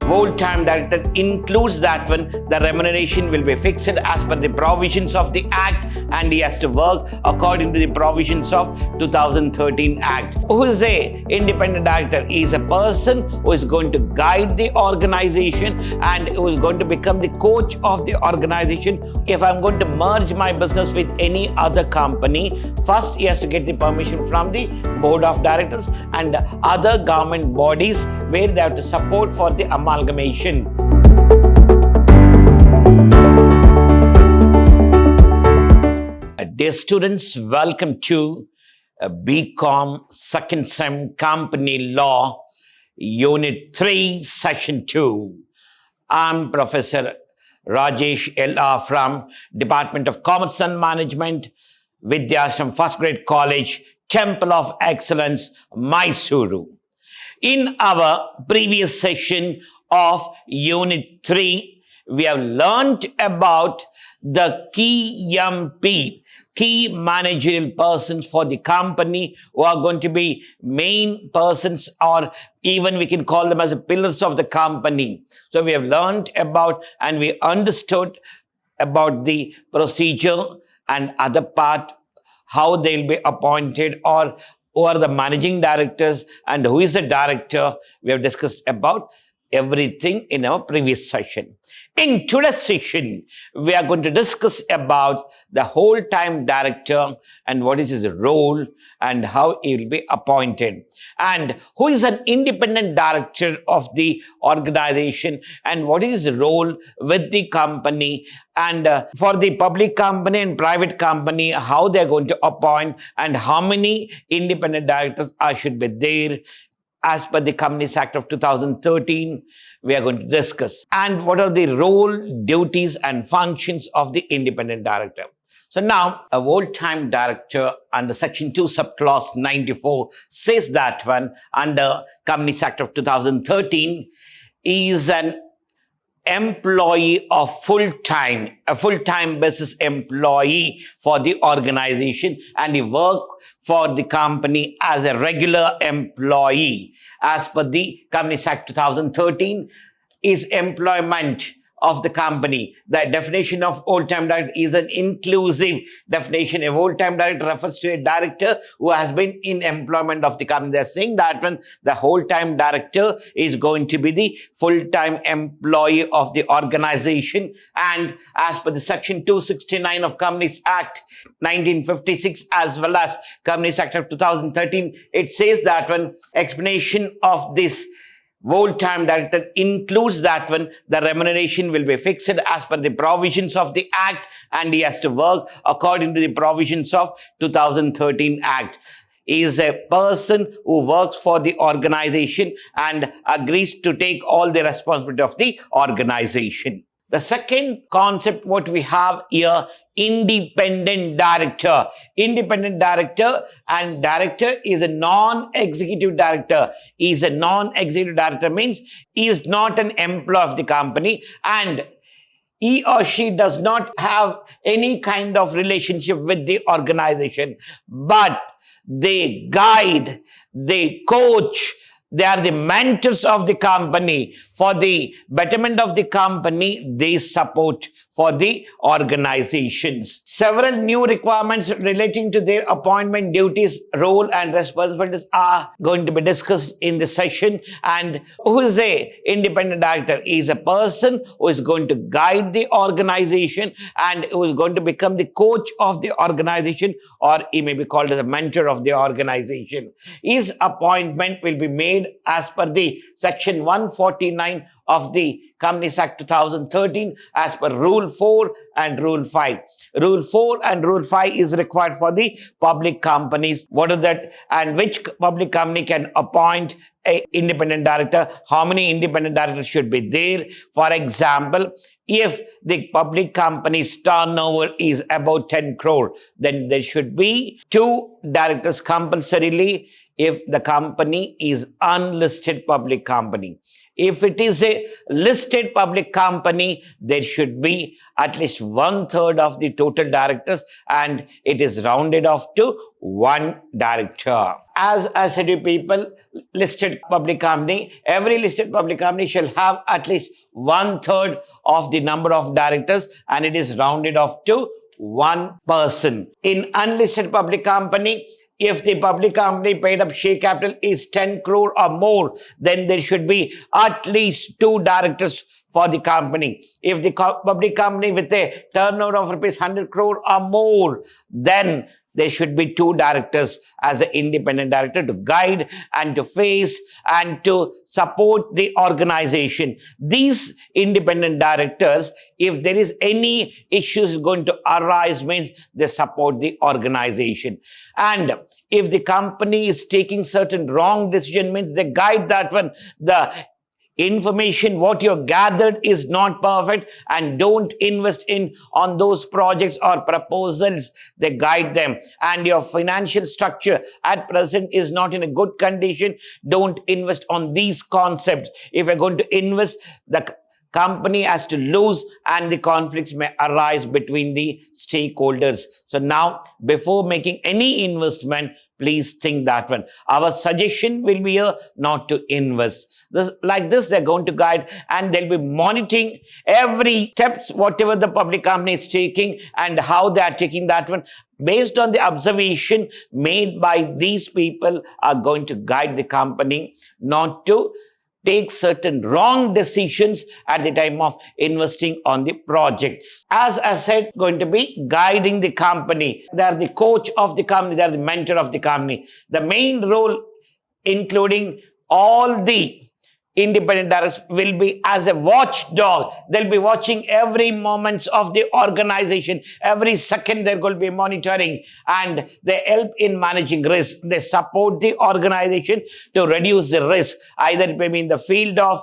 full-time director includes that one, the remuneration will be fixed as per the provisions of the Act, and he has to work according to the provisions of 2013 Act. Who is a independent director? He is a person who is going to guide the organization and who is going to become the coach of the organization. If I'm going to merge my business with any other company, first he has to get the permission from the board of directors and other government bodies where they have to support for the amalgamation. Dear students, welcome to BCom Second Sem Company Law, Unit 3, Session 2. I'm Professor Rajesh L.R. from Department of Commerce and Management, Vidhyaashram First Grade College, Temple of Excellence, MYSURU. In our previous session of Unit 3, we have learned about the key MP, key managerial persons for the company who are going to be main persons, or even we can call them as the pillars of the company. So we have learned about and we understood about the procedure and other part, how they'll be appointed, or who are the managing directors and who is the director. We have discussed about everything in our previous session. In today's session, we are going to discuss about the whole-time director and what is his role and how he will be appointed, and who is an independent director of the organization and what is his role with the company, and for the public company and private company, how they are going to appoint and how many independent directors should be there as per the Companies Act of 2013, we are going to discuss. And what are the role, duties and functions of the independent director. So now, a whole-time director under Section 2, Subclause 94 says that one under Companies Act of 2013 is an employee of full-time, a full-time basis employee for the organization, and he work for the company as a regular employee. As per the Companies Act 2013 is employment of the company. The definition of whole-time director is an inclusive definition. A whole-time director refers to a director who has been in employment of the company. They're saying that when the whole-time director is going to be the full-time employee of the organization, and as per the Section 269 of Companies Act 1956 as well as Companies Act of 2013, it says that when explanation of this whole-time director includes that one, the remuneration will be fixed as per the provisions of the Act, and he has to work according to the provisions of 2013 Act. He is a person who works for the organization and agrees to take all the responsibility of the organization. The second concept what we have here, independent director. Independent director, and director is a non-executive director. He is a non-executive director means he is not an employee of the company and he or she does not have any kind of relationship with the organization, but they guide, they coach, they are the mentors of the company. For the betterment of the company, they support for the organizations. Several new requirements relating to their appointment duties, role and responsibilities are going to be discussed in this session. And who is a independent director? He is a person who is going to guide the organization and who is going to become the coach of the organization, or he may be called as a mentor of the organization. His appointment will be made as per the Section 149 of the Companies Act 2013 as per Rule 4 and Rule 5. Rule 4 and Rule 5 is required for the public companies. What is that? And which public company can appoint an independent director? How many independent directors should be there? For example, if the public company's turnover is about 10 crore, then there should be 2 directors compulsorily if the company is unlisted public company. If it is a listed public company, there should be at least 1/3 of the total directors, and it is rounded off to one director. As I said to people, listed public company, every listed public company shall have at least 1/3 of the number of directors, and it is rounded off to one person. In unlisted public company, if the public company paid up share capital is 10 crore or more, then there should be at least 2 directors for the company. If the public company with a turnover of rupees 100 crore or more, then there should be 2 directors as the independent director to guide and to face and to support the organization. These independent directors, if there is any issues going to arise, means they support the organization. And if the company is taking certain wrong decision, means they guide that one. The information what you gathered is not perfect, and don't invest in on those projects or proposals. They guide them. And your financial structure at present is not in a good condition. Don't invest on these concepts. If you're going to invest, the company has to lose, and the conflicts may arise between the stakeholders. So now, before making any investment, please think that one. Our suggestion will be here not to invest. Like this, they're going to guide, and they'll be monitoring every steps, whatever the public company is taking and how they are taking that one. Based on the observation made by these people, are going to guide the company not to take certain wrong decisions at the time of investing on the projects. As I said, going to be guiding the company. They are the coach of the company. They are the mentor of the company. The main role, including all the independent directors, will be as a watchdog. They'll be watching every moment of the organization. Every second they're going to be monitoring, and they help in managing risk. They support the organization to reduce the risk. Either it may be in the field of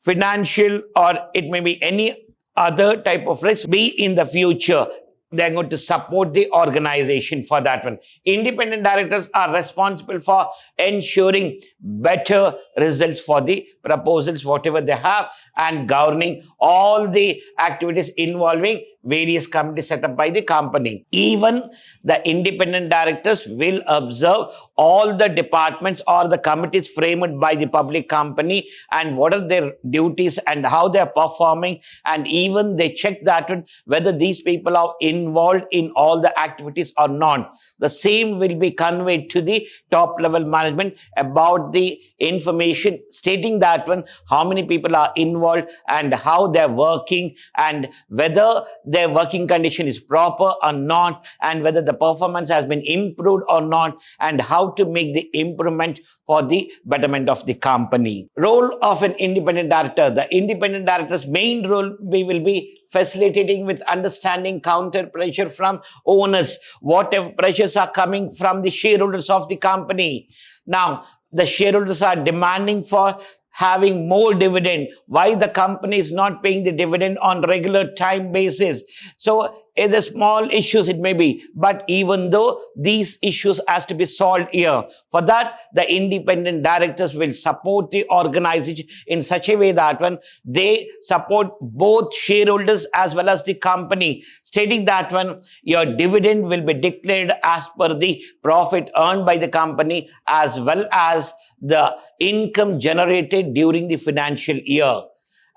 financial, or it may be any other type of risk be in the future. They're going to support the organization for that one. Independent directors are responsible for ensuring better results for the proposals, whatever they have, and governing all the activities involving various committees set up by the company. Even the independent directors will observe all the departments or the committees framed by the public company, and what are their duties and how they are performing, and even they check that whether these people are involved in all the activities or not. The same will be conveyed to the top level management about the information stating that one, how many people are involved and how they're working, and whether their working condition is proper or not, and whether the performance has been improved or not, and how to make the improvement for the betterment of the company. Role of an independent director. The independent director's main role will be facilitating with understanding counter pressure from owners. Whatever pressures are coming from the shareholders of the company. Now, the shareholders are demanding for having more dividend. Why the company is not paying the dividend on regular time basis? So it's a small issues it may be, but even though these issues has to be solved here, for that the independent directors will support the organization in such a way that when they support both shareholders as well as the company, stating that when your dividend will be declared as per the profit earned by the company as well as the income generated during the financial year.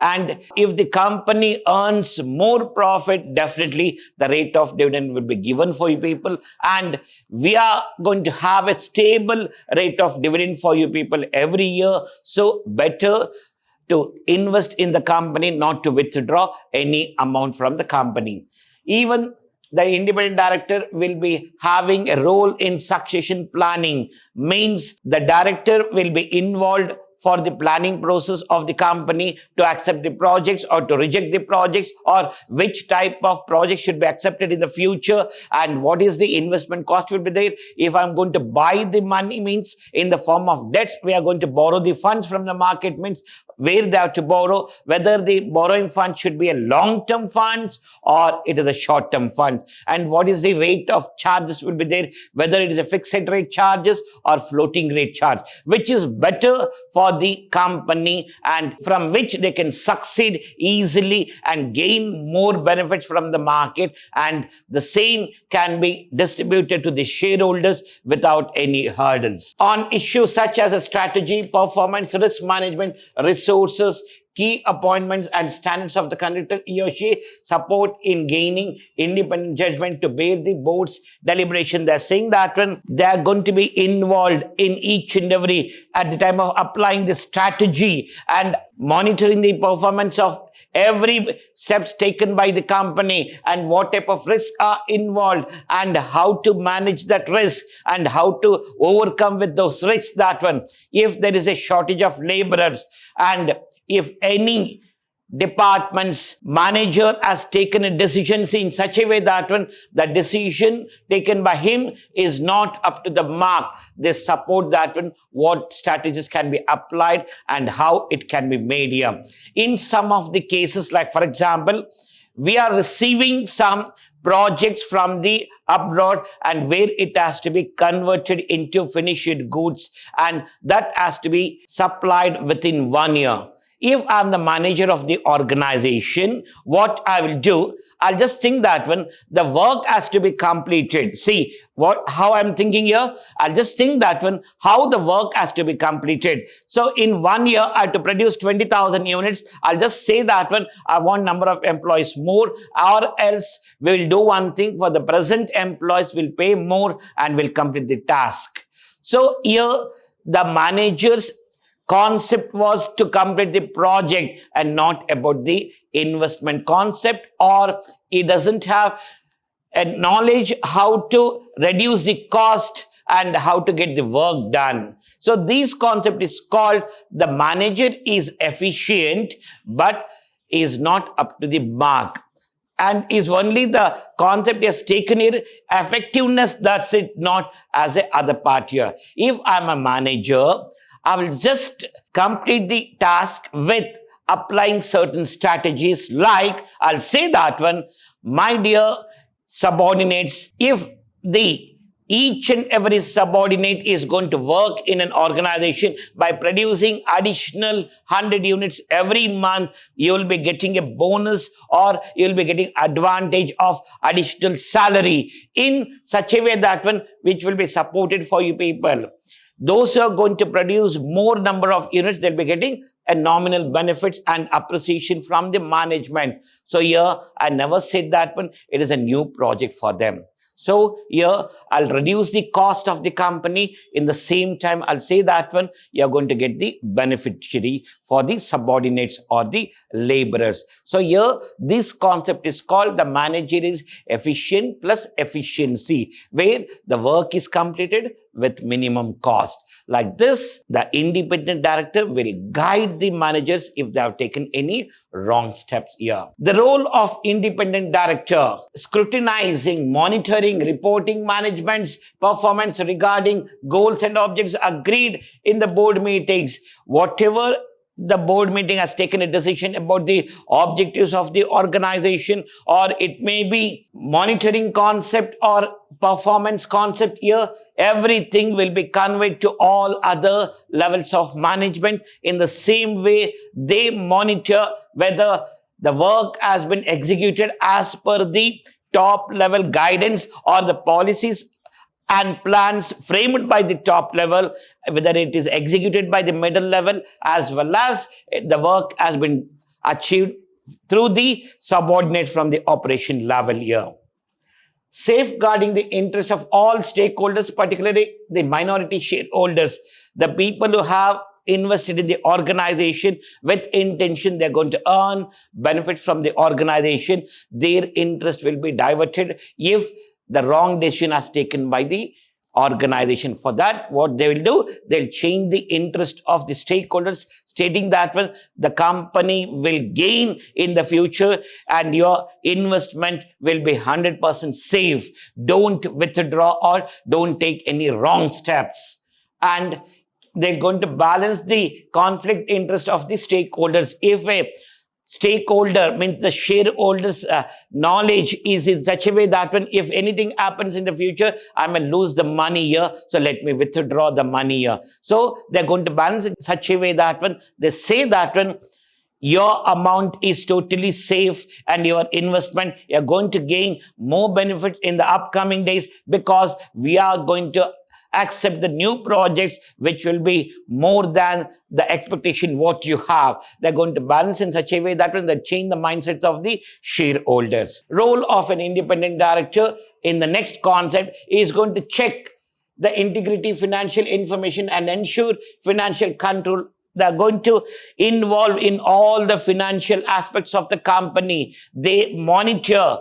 And if the company earns more profit, definitely the rate of dividend will be given for you people. And we are going to have a stable rate of dividend for you people every year. So better to invest in the company, not to withdraw any amount from the company. Even the independent director will be having a role in succession planning. Means the director will be involved for the planning process of the company to accept the projects or to reject the projects, or which type of project should be accepted in the future, and what is the investment cost will be there. If I'm going to buy the money, means in the form of debts, we are going to borrow the funds from the market, means where they have to borrow, whether the borrowing fund should be a long-term funds or it is a short-term fund, and what is the rate of charges will be there, whether it is a fixed rate charges or floating rate charge, which is better for the company and from which they can succeed easily and gain more benefits from the market, and the same can be distributed to the shareholders without any hurdles. On issues such as a strategy, performance, risk management, resources, key appointments and standards of the conductor, he or she support in gaining independent judgment to bear the board's deliberation. They're saying that when they are going to be involved in each and every at the time of applying the strategy and monitoring the performance of every steps taken by the company and what type of risks are involved and how to manage that risk and how to overcome with those risks. That one, if there is a shortage of laborers and if any department's manager has taken a decision in such a way that when the decision taken by him is not up to the mark, they support that one, what strategies can be applied and how it can be made here. In some of the cases, like for example, we are receiving some projects from the abroad and where it has to be converted into finished goods and that has to be supplied within 1 year. If I'm the manager of the organization, what I will do, I'll just think that when the work has to be completed. See how I'm thinking here. I'll just think that when how the work has to be completed. So in 1 year, I have to produce 20,000 units. I'll just say that when I want number of employees more, or else we will do one thing for the present employees, will pay more and will complete the task. So here the managers concept was to complete the project and not about the investment concept, or he doesn't have a knowledge how to reduce the cost and how to get the work done. So this concept is called the manager is efficient but is not up to the mark. And is only the concept has taken here, effectiveness, that's it, not as a other part here. If I'm a manager, I will just complete the task with applying certain strategies, like I'll say that one, my dear subordinates, if each and every subordinate is going to work in an organization by producing additional 100 units every month, you will be getting a bonus or you will be getting advantage of additional salary in such a way that one which will be supported for you people. Those who are going to produce more number of units, they'll be getting a nominal benefits and appreciation from the management. So here, I never said that one, it is a new project for them. So here, I'll reduce the cost of the company. In the same time, I'll say that one, you're going to get the beneficiary for the subordinates or the laborers. So here, this concept is called the manager is efficient plus efficiency, where the work is completed with minimum cost. Like this, the independent director will guide the managers if they have taken any wrong steps here. The role of independent director, scrutinizing, monitoring, reporting management's performance regarding goals and objectives agreed in the board meetings. Whatever the board meeting has taken a decision about the objectives of the organization, or it may be monitoring concept or performance concept here, everything will be conveyed to all other levels of management. In the same way, they monitor whether the work has been executed as per the top level guidance or the policies and plans framed by the top level, whether it is executed by the middle level, as well as the work has been achieved through the subordinate from the operation level here. Safeguarding the interest of all stakeholders, particularly the minority shareholders, the people who have invested in the organization with intention they're going to earn benefit from the organization. Their interest will be diverted if the wrong decision is taken by the organization. For that, what they will do, they'll change the interest of the stakeholders, stating that well, the company will gain in the future and your investment will be 100% safe. Don't withdraw or don't take any wrong steps. And they're going to balance the conflict interest of the stakeholders. If a stakeholder means the shareholders knowledge is in such a way that when if anything happens in the future, I may lose the money here, so let me withdraw the money here. So they're going to balance it in such a way that when they say that when your amount is totally safe and your investment, you're going to gain more benefit in the upcoming days, because we are going to accept the new projects which will be more than the expectation what you have. They're going to balance in such a way that when they change the mindsets of the shareholders. Role of an independent director in the next concept is going to check the integrity financial information and ensure financial control. They're going to involve in all the financial aspects of the company. They monitor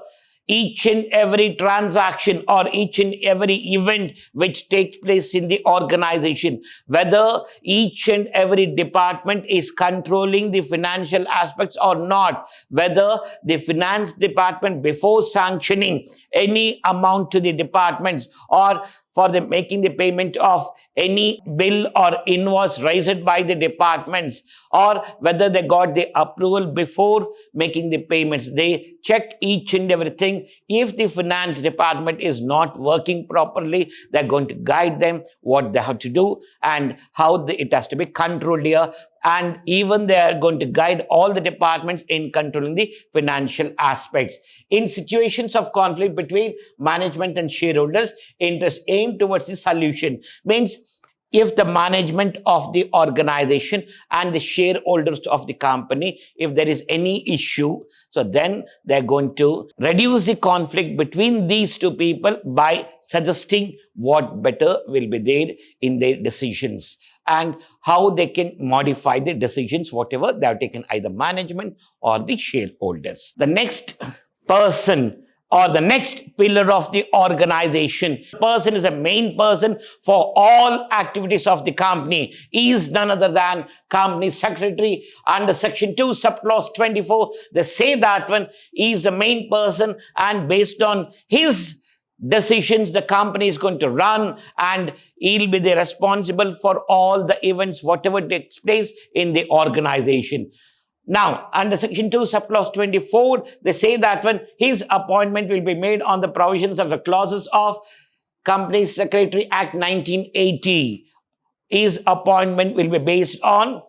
each and every transaction or each and every event which takes place in the organization, whether each and every department is controlling the financial aspects or not, whether the finance department before sanctioning any amount to the departments or for the making the payment of any bill or invoice raised by the departments, or whether they got the approval before making the payments. They check each and everything. If the finance department is not working properly, they're going to guide them what they have to do and how it has to be controlled here. And even they are going to guide all the departments in controlling the financial aspects. In situations of conflict between management and shareholders, interest aim towards the solution. Means if the management of the organization and the shareholders of the company, if there is any issue, so then they're going to reduce the conflict between these two people by suggesting what better will be there in their decisions and how they can modify the decisions, whatever they have taken, either management or the shareholders. The next person or the next pillar of the organization. Person is a main person for all activities of the company. He is none other than company secretary. Under section 2 subclause 24, they say that when he is the main person and based on his decisions the company is going to run, and he'll be the responsible for all the events whatever takes place in the organization. Now, under section 2, subclause 24, they say that when his appointment will be made on the provisions of the clauses of Company Secretary Act 1980. His appointment will be based on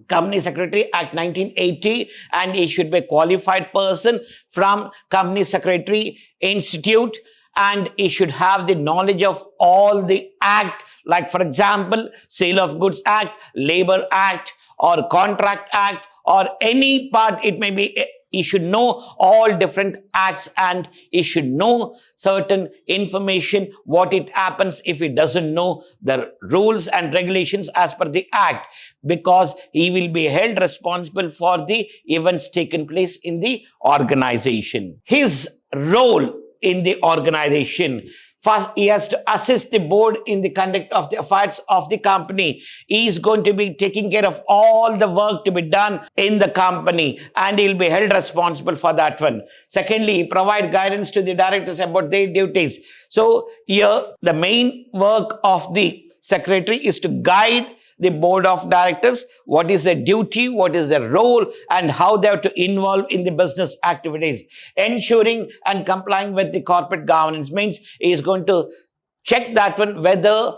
Company Secretary Act 1980, and he should be a qualified person from Company Secretary Institute, and he should have the knowledge of all the act, like for example, Sale of Goods Act, Labor Act, or Contract Act, or any part it may be. He should know all different acts and he should know certain information, what it happens if he doesn't know the rules and regulations as per the act, because he will be held responsible for the events taken place in the organization. His role in the organization: first, he has to assist the board in the conduct of the affairs of the company. He is going to be taking care of all the work to be done in the company and he will be held responsible for that one. Secondly, he provides guidance to the directors about their duties. So here, the main work of the secretary is to guide the board of directors, what is their duty, what is their role, and how they have to involve in the business activities. Ensuring and complying with the corporate governance means he is going to check that one whether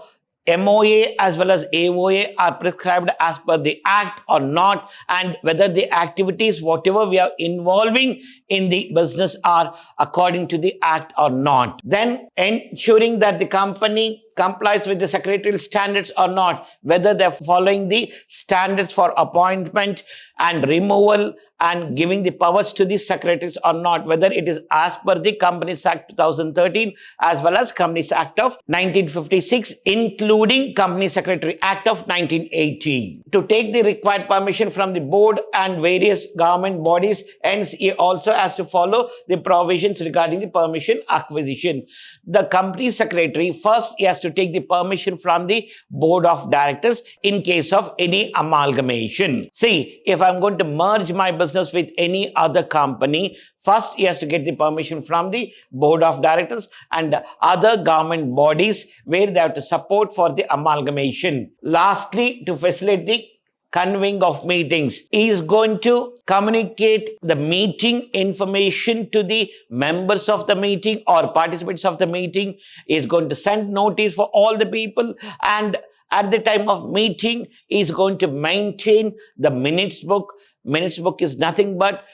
MOA as well as AOA are prescribed as per the act or not, and whether the activities whatever we are involving in the business are according to the act or not. Then ensuring that the company complies with the secretarial standards or not, whether they're following the standards for appointment and removal and giving the powers to the secretaries or not, whether it is as per the Companies Act 2013 as well as Companies Act of 1956, including Company Secretary Act of 1980. To take the required permission from the board and various government bodies, hence he also has to follow the provisions regarding the permission acquisition. The company secretary, first he has to to take the permission from the board of directors in case of any amalgamation. See, if I'm going to merge my business with any other company, first, he has to get the permission from the board of directors and other government bodies where they have to support for the amalgamation. Lastly, to facilitate the convening of meetings, he is going to communicate the meeting information to the members of the meeting or participants of the meeting. He is going to send notice for all the people, and at the time of meeting, he is going to maintain the minutes book. Minutes book is nothing but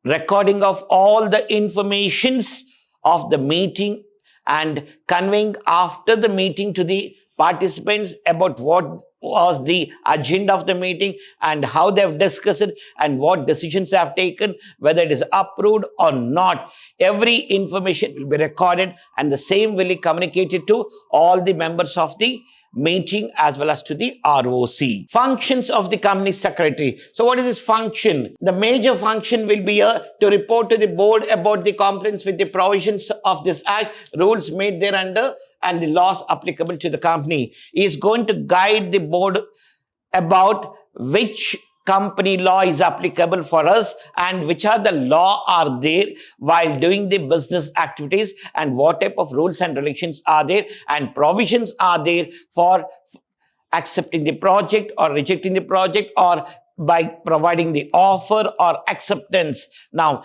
recording of all the informations of the meeting and conveying after the meeting to the participants about what was the agenda of the meeting and how they have discussed it and what decisions they have taken, whether it is approved or not. Every information will be recorded and the same will be communicated to all the members of the meeting as well as to the ROC. Functions of the company secretary. So what is this function? The major function will be to report to the board about the compliance with the provisions of this act, rules made thereunder, and the laws applicable to the company. He is going to guide the board about which company law is applicable for us and which are the law are there while doing the business activities and what type of rules and regulations are there and provisions are there for accepting the project or rejecting the project or by providing the offer or acceptance. Now,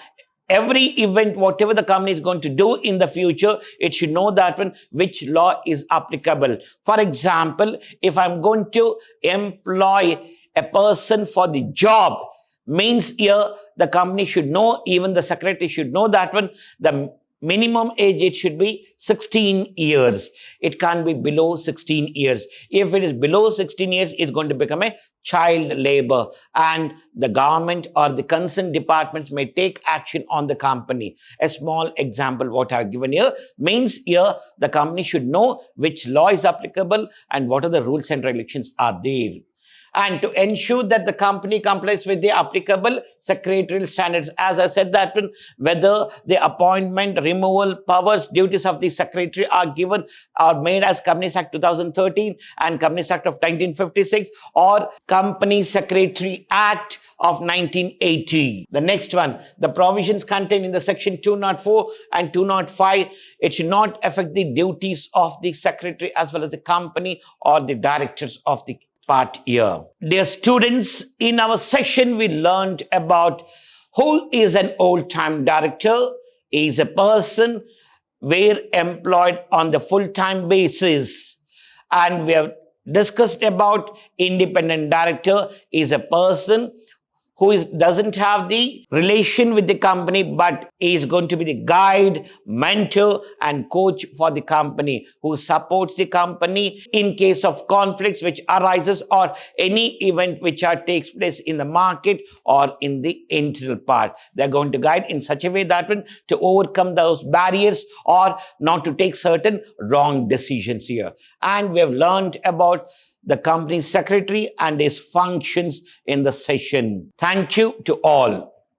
every event, whatever the company is going to do in the future, it should know that one, which law is applicable. For example, if I'm going to employ a person for the job, means here the company should know, even the secretary should know that one, the minimum age, it should be 16 years. It can't be below 16 years. If it is below 16 years, it's going to become a child labor and the government or the concerned departments may take action on the company. A small example, what I've given here, means here the company should know which law is applicable and what are the rules and regulations are there. And to ensure that the company complies with the applicable secretarial standards, as I said that whether the appointment, removal, powers, duties of the secretary are given or made as Companies Act 2013 and Companies Act of 1956 or Company Secretary Act of 1980. The next one, the provisions contained in the section 204 and 205, it should not affect the duties of the secretary as well as the company or the directors of the part here. Dear students, in our session we learned about who is an old-time director. He is a person where employed on the full-time basis, and we have discussed about independent director is a person who doesn't have the relation with the company, but is going to be the guide, mentor, and coach for the company, who supports the company in case of conflicts which arises or any event which takes place in the market or in the internal part. They're going to guide in such a way that to overcome those barriers or not to take certain wrong decisions here. And we have learned about the company secretary and his functions in the session. Thank you to all.